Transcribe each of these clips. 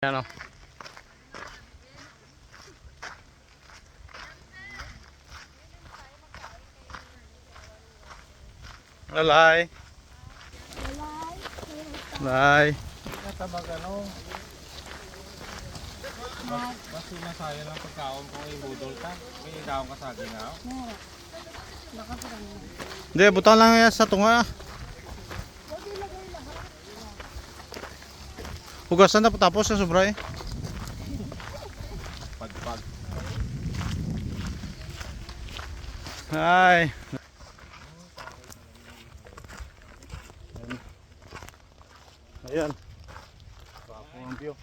Yan o. Lalay. Lalay. Natabag ano? Mas sumasaya ng pagkaon kung ibudol ka. May daong ka sa akin nga. Hindi, butang lang yan sa tunga. Hugasan na tapos sa sobra eh. Pagpag. Hi. Ayan. Bapo ang view.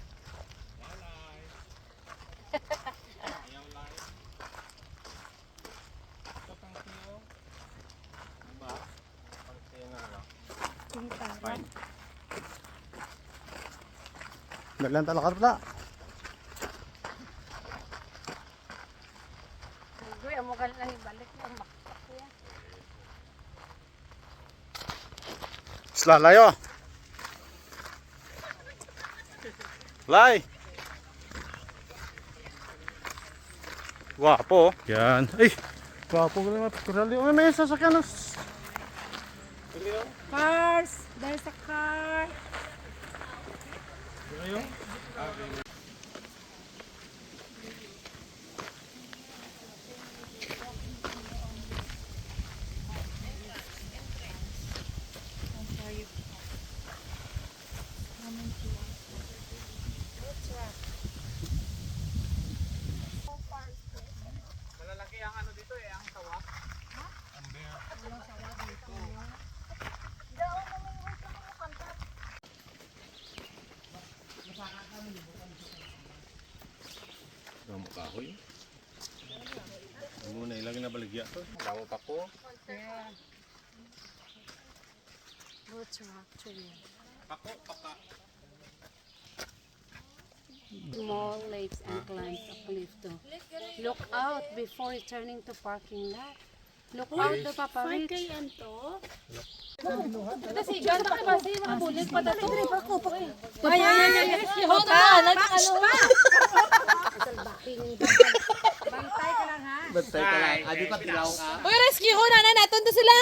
Dalan talakar pala. Gue amo kan lang ibalik lang makapako yan. Slalayo. Lay. Guwapo. Yan. Ay, guwapo ka naman. Kurali. May sasakyan. Cars! There's a car! Malalaki ang ano dito eh, ang sawa. Ang bear. Gamo kahoy. Muna ilang na baligya to. Gamo pa ko. Yeah. What's actually? Pako, paka. Small lakes and climbs a cliff to look out before returning to parking lot. Look out to Papa Rich. Kasi ganda ka kasi mga bulit pa dato. Ay, Hold on, nag-ano pa. Bantay ka lang ha. Bantay ka lang. Adi ka tilaw ka. Uy, rescue ko na naton to sila.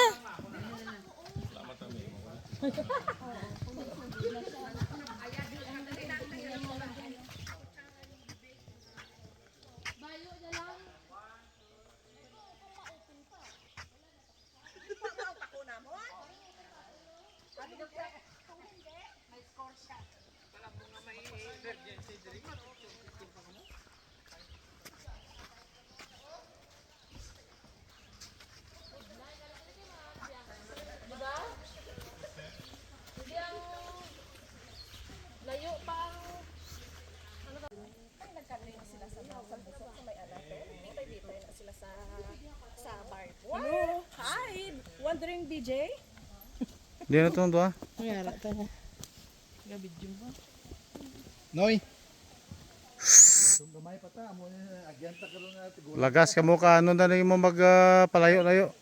Layo pa ang Hello. Hi. Wondering DJ? Hindi na ito doon. Mayara ta na. Gabidyo mo. Noy. Lagas ka mo ka. Ano na rin mo magpalayo-layo.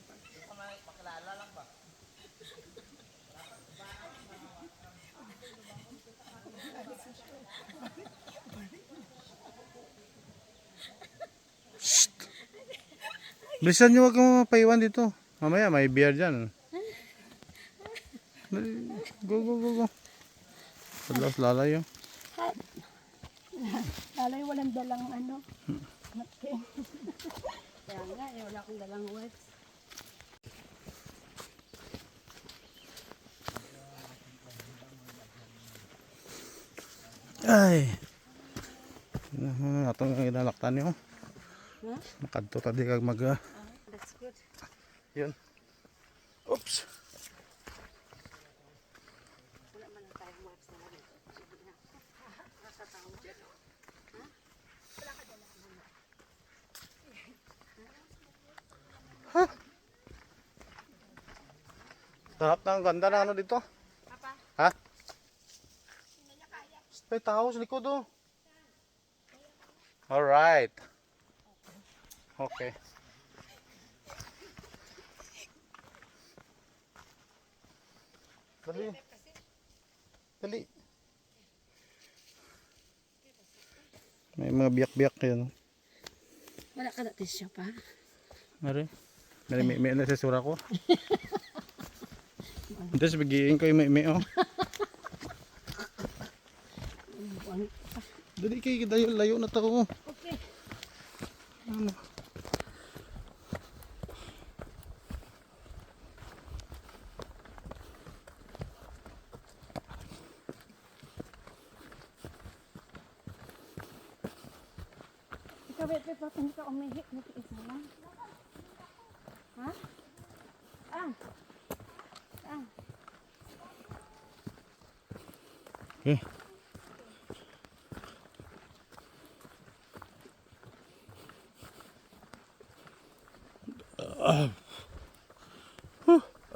Bilisan nyo, wag mo mapaiwan dito. Mamaya may beer dyan. Dali. Go, go, go, go. Salas lalayo. Lalay walang dalang ano. Kaya nga, wala akong dalang webs. Ay. Atong inalaktan nyo. Huh? Makadto tadi kag mag That's good. yun. Oops. Wala man lang tayong webs na lang. Sige na. Nakakatawa. Sarap na ang ganda na ano dito. Papa. Ha? May tao sa likod oh. Alright. Okay. Dali. Dali. May mga biyak-biyak yan. Wala ka na tissue pa. Mari. May na sa sura ko. Tapos bigiin ko yung may oh. Dali kayo layo na to. Okay. Ano? Ikaw, wait, hindi ka umihi. Natiis mo lang. Ha? Okay.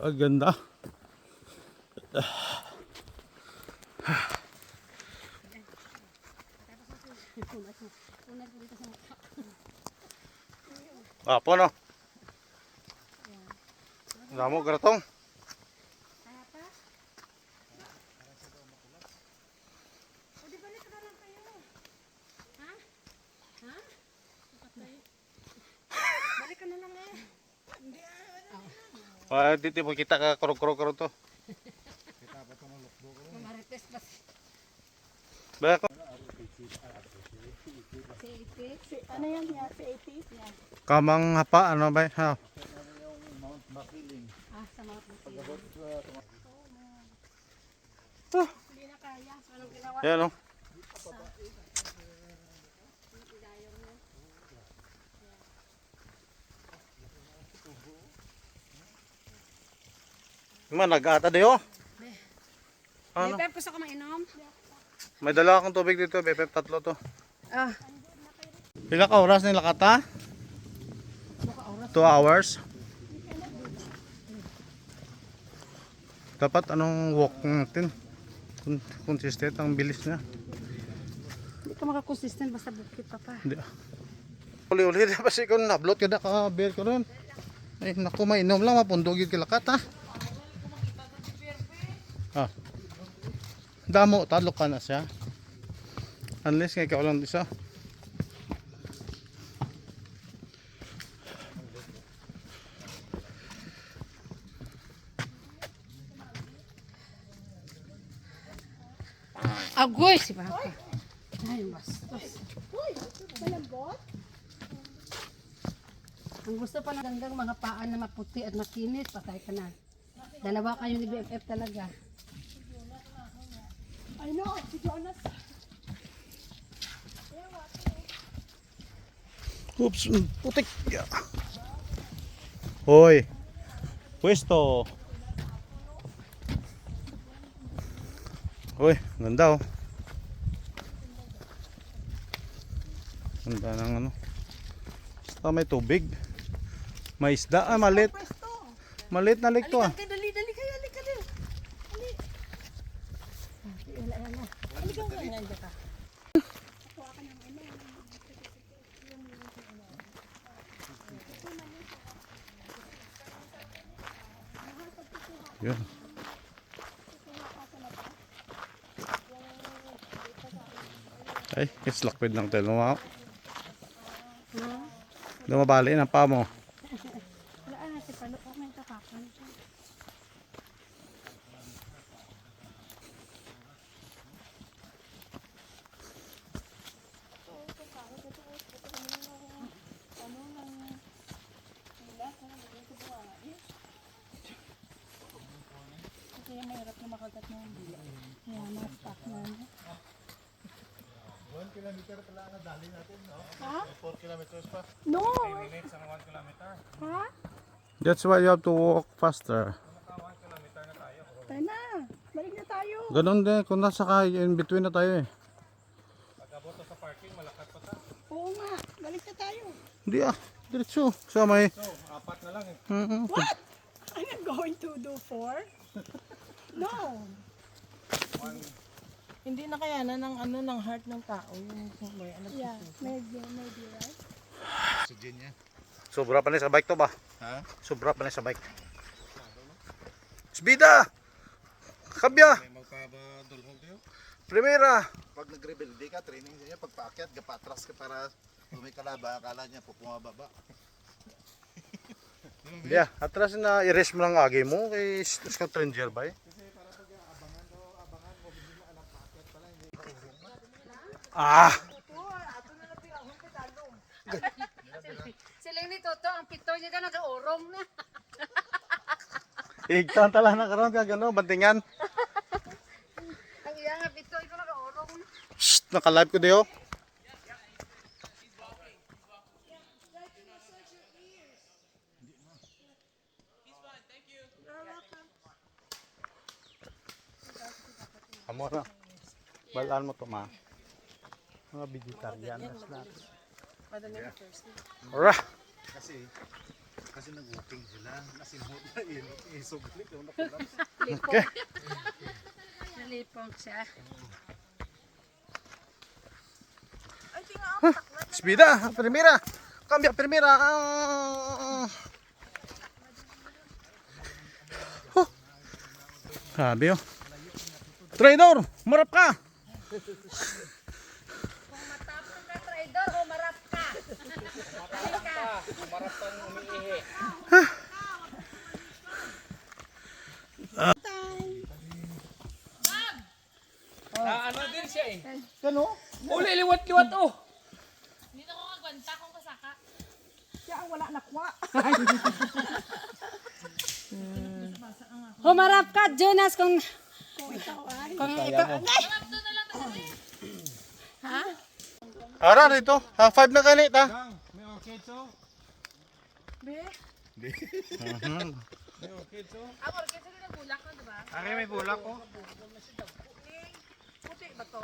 Ang ganda. Apa no? Namo gratong. Balik ka na lang eh. Dito mo kita ka kurog-kurog to. Marites ba? Baya ko. Ano yan? Yeah, si 80? Yeah. Kamang hapa ano ba? Ha. Ah, sa mga puti. Hindi na kaya. So, anong ginawa? Yan oh. Man nag-ata dayo. Ano? Bebe, gusto ko mainom? May dala akong tubig dito, BFF tatlo to. Ah, Pila ka oras nila kata? 2 hours. Dapat anong walk natin? Consistent ang bilis niya. hindi ka makakonsistent basta bukit pa pa. Hindi. Uli-uli na kasi kung nablot ka na ka-beer ko rin. Ay naku, mainom lang, mapundugid ka lakat ha. Ah. Damo, talo ka na siya. Unless nga ikaw lang isa. Agoy si Papa. Ay, bastos. Malambot? Ang gusto pa ng gandang mga paan na maputi at makinis, patay ka na. Dalawa kayo ni BFF talaga. I know, si Jonas. Oops, putik. Hoy. Pwesto. Hoy, ganda oh. Ganda ng ano. Basta may tubig. May isda. Ah, malit. Malit na lake to ah. Dali kayo, halika din. Halika nga, nandiyan ka. Yun. Ay, islakwid ng telo mo. Lumabali ng pa mo. Wala na si Palo. Oh, may takakan siya. Kaya mahirap na makagat ng bila. Kaya na-stuck na. 1 kilometer pala na dali natin, no? Ha? 4 kilometers pa. No! 10 minutes ang 1 kilometer. Ha? That's why you have to walk faster. Naka 1 kilometer na tayo. Tayo na! Balik na tayo! Ganon din, kung nasa in between na tayo eh. Pag abot sa parking, malakat pa ta. Oo nga! Balik na tayo! Hindi ah, diretso. Sa may... So, 4 na lang eh. What? I'm going to do 4? No! Hindi na kayanan ng ano ng heart ng tao yung may ano Yeah, maybe right? Sobra pa na sa bike to ba? Ha? Sobra pa na sa bike. Sbida! Kabya! May magpabadulhog tayo. Primera. Pag nag-rebelde ka, training niya, pag paakyat, gapatras ka para tumikalaba, akala niya pupumababa. Yeah, atras na i-rest mo lang agi mo kay Scout Ranger ba eh? Ah! Sila ni Toto, ang pito niya ka nag-urong na. Igtan tala na karon ka gano bantingan. Ang iya nga pito, ito nag-urong na. Shh, naka-live ko diyo. Amo na. Balaan mo to ma. Mga vegetarian na. Ora. Kasi nag-walking sila, nasimot na isuglit yung nakulang. Okay. Nalipong siya. Spida, primera. Cambia primera. Sabi oh. Traidor, marap ka. Matapang ka, traidor, o marap ka. Umarap kang umiihi. Ano din siya eh. Kano? Uli, liwat-liwat oh. Dito ko kagwanta kung kasaka. Siya ang wala nakwa. Humarap ka, Jonas, kung Ikaw ay. ikaw. Ara dito. Ha, 5 na kanit ha. Gang, may orchid so. Be, May orchid so. Ako, kasi din ang bulak ko, diba? Ari, may bulak oh. puti ba to?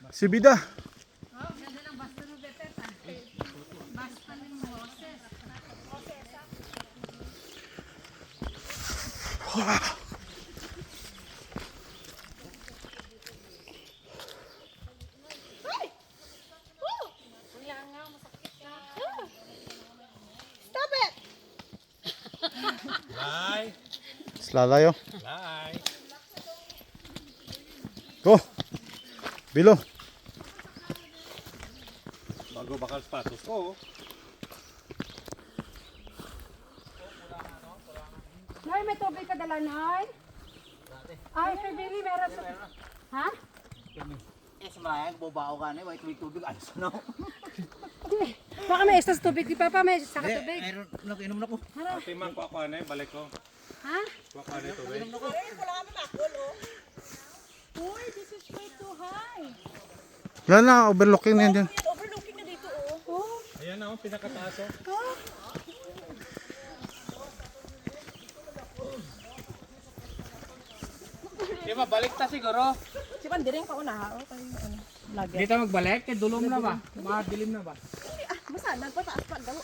Si Bida. Stop it! Lai, Slalayo. lai. Go. Bilo. Bago bakal sapatos ko. Noy, may tubig ka dala, Noy? Ay, kay Billy, meron sa... Ha? Yes, Mariah, bubao ka na, white tubig, ayos na. Baka may extra tubig. Di Papa, may saka tubig. Meron, nakinom na ko. Ate man, kuha ko ano eh, balik ko. Ha? Kuha ko ano ito eh. Uy, this is way too high. Wala na, overlooking na yan dyan. Yan, overlooking na dito, oh. Ayan na oh, pinakataas oh. Di ba, balik ta siguro. Si Pandiring pa una, oh. Tayo, ano, vlogger. Dito magbalik, kay dulom na ba? Madilim na ba? Basta, nagpataas pa daw.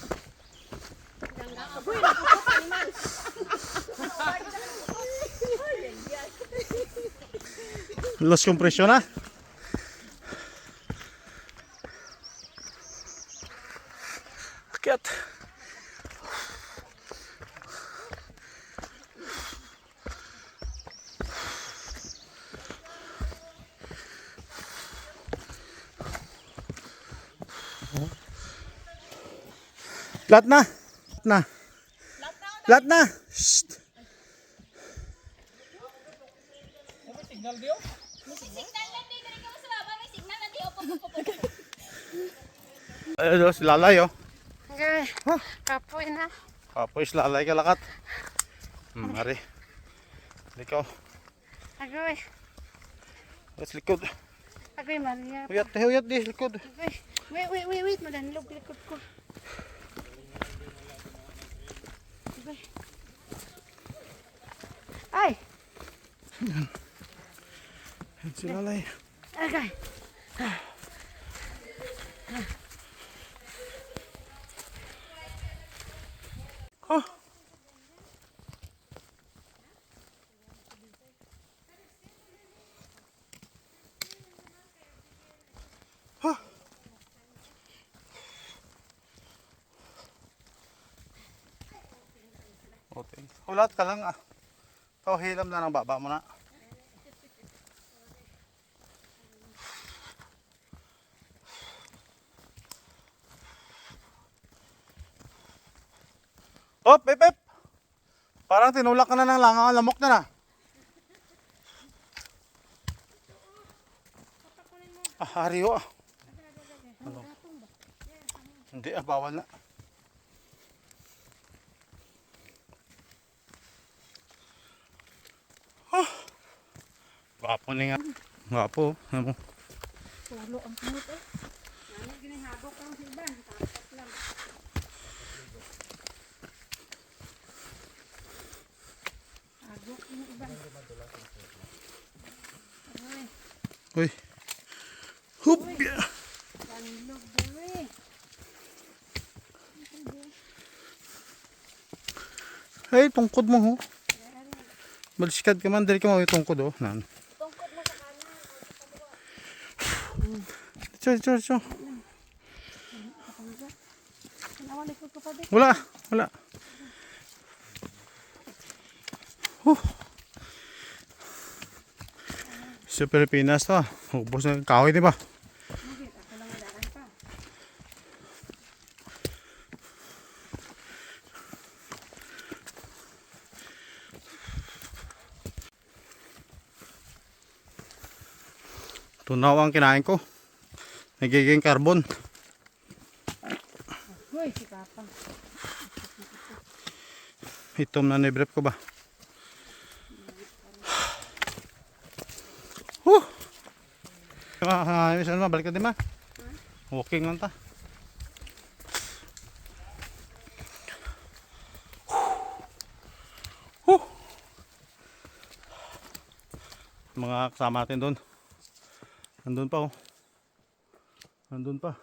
Los compression na. Akyat. Lat na. Na. Lat na. Shh. Signal diyo? Ayun, si Lalay oh. Okay. Kapoy na. Kapoy si Lalay kalakat. Mari. Likaw. Agoy. Sa likod. Agoy, Maria. Huyat di sa likod. Agoy. Wait. Madanlog likod ko. Agoy. Ay! Yan si Lalay. Agoy. Oh. Oh. Okay. Ulat ka lang ah. Ikaw hilam na ng baba mo na. Hop, ep, ep. Parang tinulak ka na ng langaw, lamok na na. Hariyo ah. Ano? Hindi bawal na. Gwapo na nga. Gwapo. Ano mo? Tulo ang kumot eh. Ano ginihagok ang iban? Tapos lang. Agok yung iba. Uy. Hup! Yeah. Kanlog dere. Hey, tungkod mo ho. Baliskad ka man, dali ka mo yung tungkod oh. Nan. Tungkod mo sa kanan. Diyo. Nawali ko pa din. Wala. Sa Pilipinas to. Ubos na kahoy, di ba? Ako lang madaan pa. Tunaw ang kinain ko. Nagiging carbon. Hoy, si Papa. Itom na nibrep ko ba? Saan ma? Balik ka din ma? Walking lang ta. Mga kasama natin doon. Nandun pa oh. Nandun pa.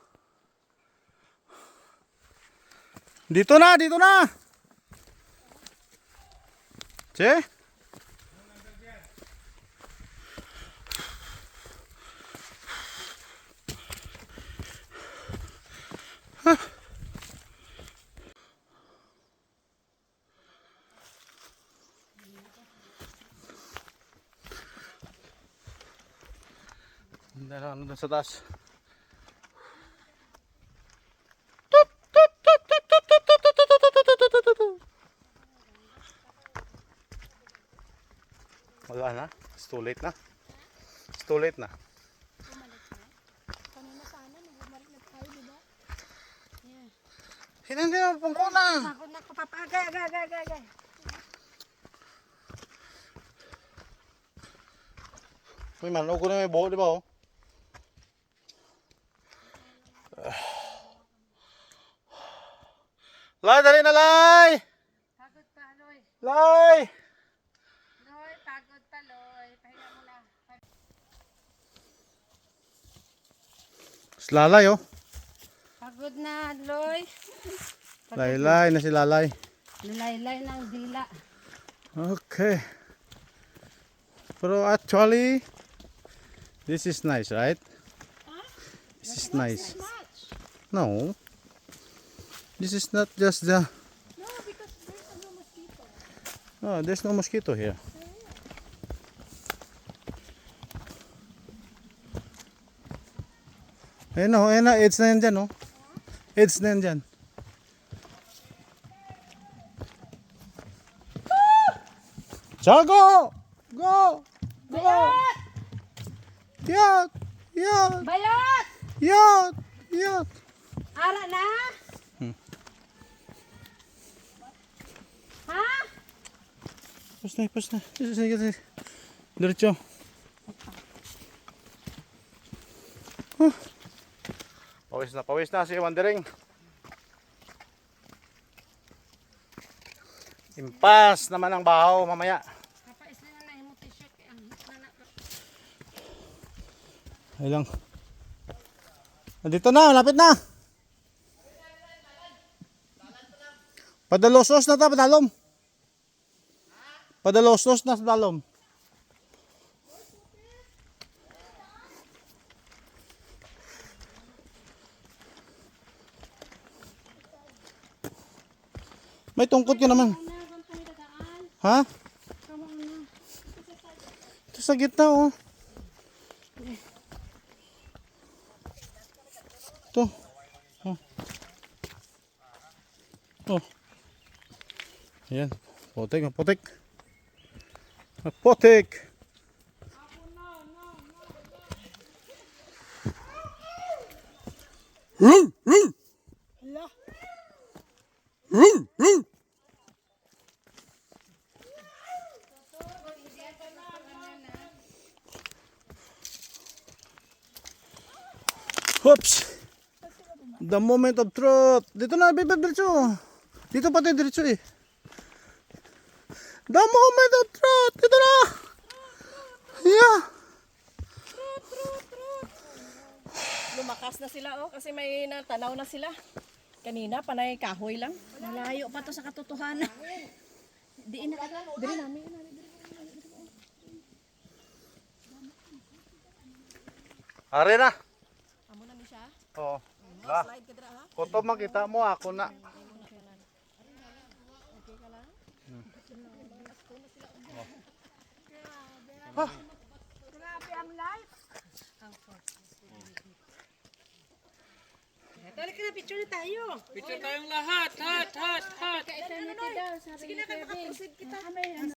Dito na! Che? Ano dun sa taas? Wala na? It's too late na? It's too late na? Kanina sana, nagumalik na tayo, di ba? Hindi na, pungko na! Ako na ko, Papa. Agay. Uy, manog ko na may buho, di ba oh? Lai, dali na Lai! Pagod pa, Loy. Lai! Loy, pagod pa, Loy. Pahinga mo na. Lalay oh. Pagod na, Loy. Laylay na si Lalay. Nalaylay ng dila. Okay. Pero actually, this is nice, right? This is nice. No. This is not just the... No, because there's no mosquito. Oh, there's no mosquito here. Ayun na, AIDS na yan dyan, oh. AIDS na yan dyan. Chago! Go! Go! Yat! Bayot! Yat! Ara na? Ha? Pas na. Diretso. Pawis na si Wandering. Impas naman ang bahaw mamaya. Kapais na na yung t-shirt. Ang hit na. Ay lang. Nandito na, lapit na. Padalosos na ta, padalom. Padalosos na sa dalom. May tungkod ka naman. Ha? Ito sa gitna oh. Ito. Oh. Yan. Putik, putik. Putik. Hala. Oops. The moment of truth. Dito na, baby, diretso. Dito pati diretso eh. The moment of truth. Dito na. Yeah. Lumakas na sila oh kasi may natanaw na sila. Kanina panay kahoy lang. Malayo pa to sa katotohanan. Diin na ka. Diri namin. Are na. Amo na ni siya. Oo. La. Slide ka dira ha. Kuto makita mo ako na. Grabe ang light. Dali ka na picture na tayo. Picture tayong lahat. Hat. Eternity daw, sabi ni Kevin. Proceed kita.